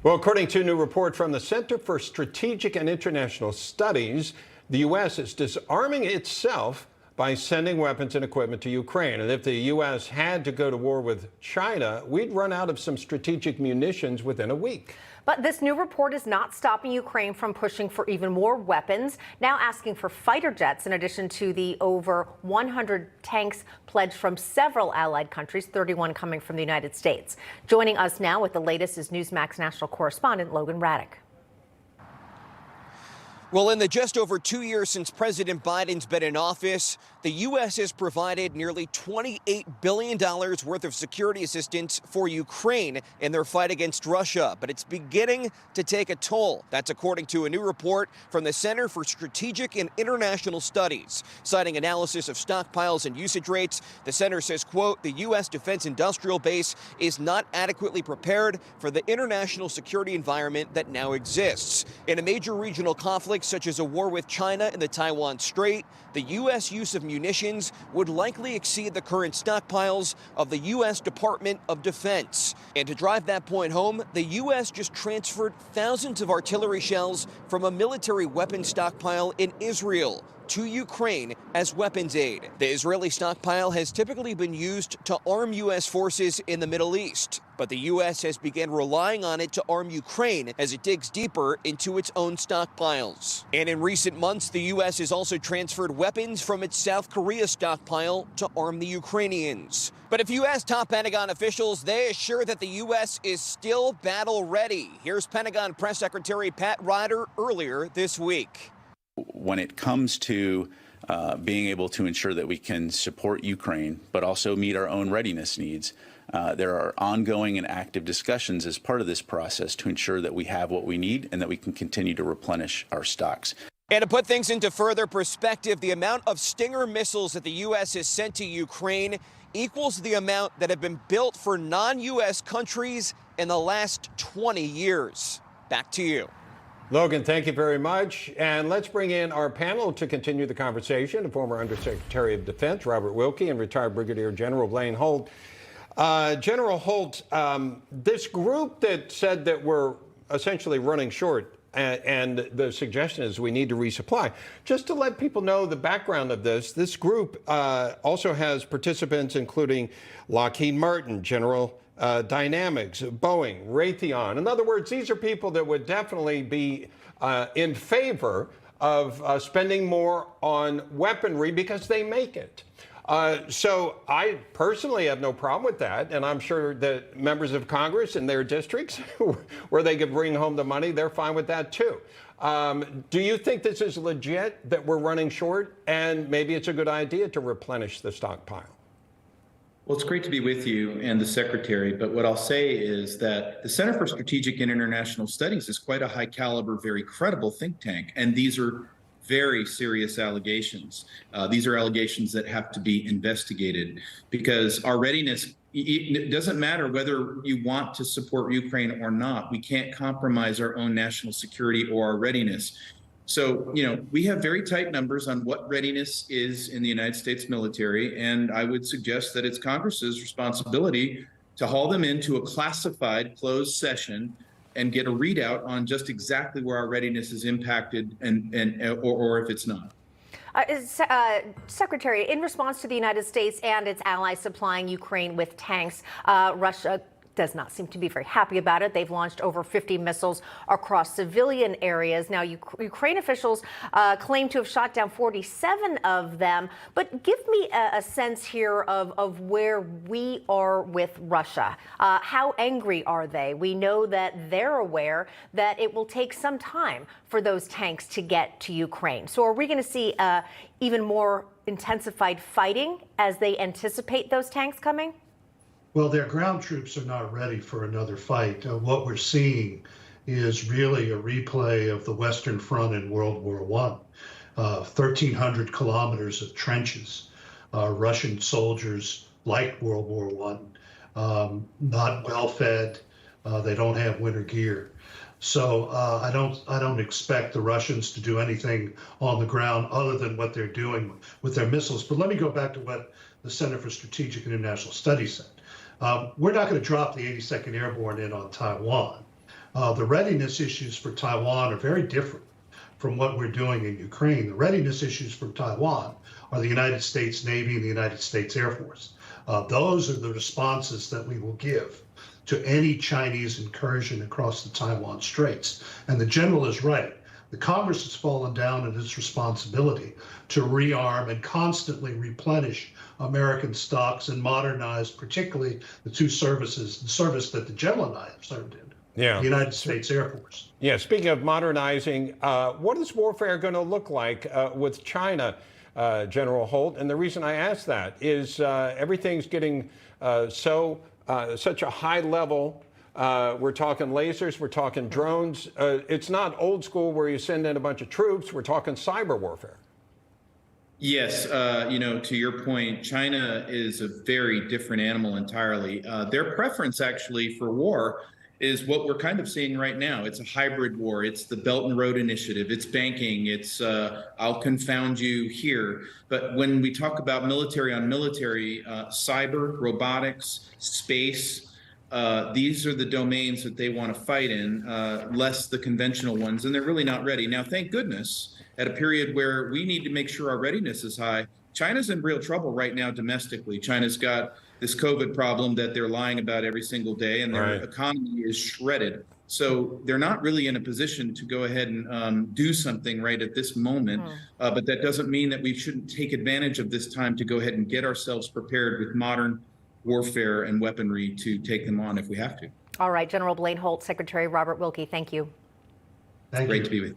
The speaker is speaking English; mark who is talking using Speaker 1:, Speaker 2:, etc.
Speaker 1: Well, according to a new report from the Center for Strategic and International Studies, the U.S. is disarming itself by sending weapons and equipment to Ukraine. And if the U.S. had to go to war with China, we'd run out of some strategic munitions within a week.
Speaker 2: But this new report is not stopping Ukraine from pushing for even more weapons, now asking for fighter jets in addition to the over 100 tanks pledged from several allied countries, 31 coming from the United States. Joining us now with the latest is Newsmax national correspondent Logan Raddick.
Speaker 3: Well, in the just over 2 years since President Biden's been in office, the U.S. has provided nearly $28 billion worth of security assistance for Ukraine in their fight against Russia. But it's beginning to take a toll. That's according to a new report from the Center for Strategic and International Studies. Citing analysis of stockpiles and usage rates, the center says, quote, the U.S. defense industrial base is not adequately prepared for the international security environment that now exists. In a major regional conflict, such as a war with China in the Taiwan Strait, the U.S. use of munitions would likely exceed the current stockpiles of the U.S. Department of Defense. And to drive that point home, the U.S. just transferred thousands of artillery shells from a military weapons stockpile in Israel to Ukraine as weapons aid. The Israeli stockpile has typically been used to arm U.S. forces in the Middle East, but the U.S. has begun relying on it to arm Ukraine as it digs deeper into its own stockpiles. And in recent months, the U.S. has also transferred weapons from its South Korea stockpile to arm the Ukrainians. But if you ask top Pentagon officials, they assure that the U.S. is still battle ready. Here's Pentagon Press Secretary Pat Ryder earlier this week.
Speaker 4: When it comes to being able to ensure that we can support Ukraine, but also meet our own readiness needs, there are ongoing and active discussions as part of this process to ensure that we have what we need and that we can continue to replenish our stocks.
Speaker 3: And to put things into further perspective, the amount of Stinger missiles that the U.S. has sent to Ukraine equals the amount that have been built for non-U.S. countries in the last 20 years. Back to you.
Speaker 1: Logan, thank you very much. And let's bring in our panel to continue the conversation. The former Undersecretary of Defense, Robert Wilkie, and retired Brigadier General Blaine Holt. General Holt, this group that said that we're essentially running short and the suggestion is we need to resupply. Just to let people know the background of this group also has participants including Lockheed Martin, General Dynamics, Boeing, Raytheon. In other words, these are people that would definitely be in favor of spending more on weaponry because they make it. So I personally have no problem with that, and I'm sure that members of Congress in their districts where they could bring home the money, they're fine with that too. Do you think this is legit, that we're running short, and maybe it's a good idea to replenish the stockpile?
Speaker 5: Well, it's great to be with you and the Secretary, but what I'll say is that the Center for Strategic and International Studies is quite a high caliber, very credible think tank, and these are very serious allegations. These are allegations that have to be investigated because our readiness, it doesn't matter whether you want to support Ukraine or not. We can't compromise our own national security or our readiness. So, we have very tight numbers on what readiness is in the United States military, and I would suggest that it's Congress's responsibility to haul them into a classified closed session and get a readout on just exactly where our readiness is impacted or if it's not.
Speaker 2: Secretary, in response to the United States and its allies supplying Ukraine with tanks, Russia does not seem to be very happy about it. They've launched over 50 missiles across civilian areas. Now, Ukraine officials claim to have shot down 47 of them. But give me a sense here of where we are with Russia. How angry are they? We know that they're aware that it will take some time for those tanks to get to Ukraine. So are we going to see even more intensified fighting as they anticipate those tanks coming?
Speaker 6: Well, their ground troops are not ready for another fight. What we're seeing is really a replay of the Western Front in World War I. 1,300 kilometers of trenches. Russian soldiers, like World War I, not well fed. They don't have winter gear. So I don't expect the Russians to do anything on the ground other than what they're doing with their missiles. But let me go back to what the Center for Strategic and International Studies said. We're not going to drop the 82nd Airborne in on Taiwan. The readiness issues for Taiwan are very different from what we're doing in Ukraine. The readiness issues for Taiwan are the United States Navy and the United States Air Force. Those are the responses that we will give to any Chinese incursion across the Taiwan Straits. And the general is right. The Congress has fallen down in its responsibility to rearm and constantly replenish American stocks and modernize, particularly the two services, the service that the general and I have served in.
Speaker 1: Yeah.
Speaker 6: The United States Air Force.
Speaker 1: Yeah, speaking of modernizing, what is warfare going to look like with China, General Holt? And the reason I ask that is everything's getting such a high level. We're talking lasers, we're talking drones. It's not old school where you send in a bunch of troops. We're talking cyber warfare.
Speaker 5: Yes, to your point, China is a very different animal entirely. Their preference actually for war is what we're kind of seeing right now. It's a hybrid war. It's the Belt and Road Initiative. It's banking. It's I'll confound you here. But when we talk about military on military, cyber, robotics, space, these are the domains that they want to fight in, less the conventional ones, and they're really not ready. Now, thank goodness, at a period where we need to make sure our readiness is high, China's in real trouble right now domestically. China's got this COVID problem that they're lying about every single day, and their economy is shredded. So they're not really in a position to go ahead and do something right at this moment. But that doesn't mean that we shouldn't take advantage of this time to go ahead and get ourselves prepared with modern warfare and weaponry to take them on if we have to.
Speaker 2: All right, General Blaine Holt, Secretary Robert Wilkie, thank you.
Speaker 6: Thank you.
Speaker 5: Great to be with you.